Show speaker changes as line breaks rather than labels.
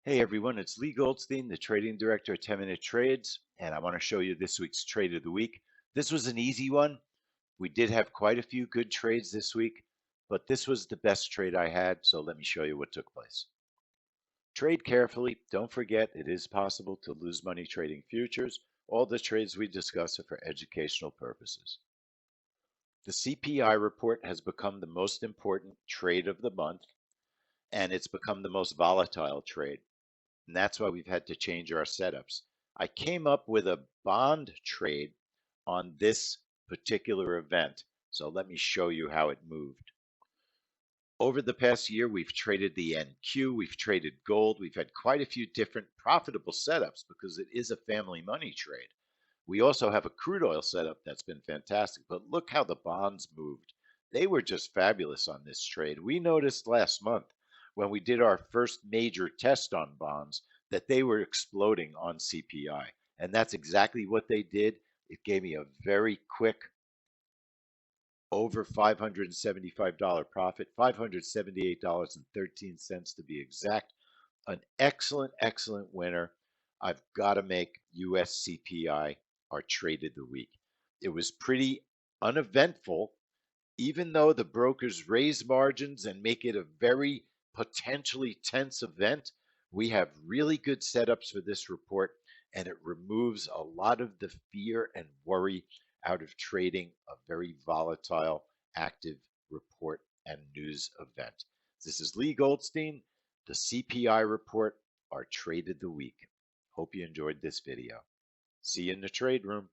Hey everyone, it's Leigh Goldstein, the trading director at 10-Minute Trades, and I want to show you this week's trade of the week. This was an easy one. We did have quite a few good trades this week, but this was the best trade I had, so let me show you what took place. Trade carefully. Don't forget, it is possible to lose money trading futures. All the trades we discuss are for educational purposes. The CPI report has become the most important trade of the month, and it's become the most volatile trade. And that's why we've had to change our setups. I came up with a bond trade on this particular event. So let me show you how it moved. Over the past year, we've traded the NQ, we've traded gold, we've had quite a few different profitable setups because it is a family money trade. We also have a crude oil setup that's been fantastic, but look how the bonds moved. They were just fabulous on this trade. We noticed last month when we did our first major test on bonds that they were exploding on CPI. And that's exactly what they did. It gave me a very quick over $575 profit, $578.13 to be exact. An excellent, excellent winner. I've got to make US.CPI our trade of the week. It was pretty uneventful, even though the brokers raise margins and make it a very potentially tense event. We have really good setups for this report, and it removes a lot of the fear and worry out of trading a very volatile, active report and news event. This is Leigh Goldstein, the CPI report, our trade of the week. Hope you enjoyed this video. See you in the trade room.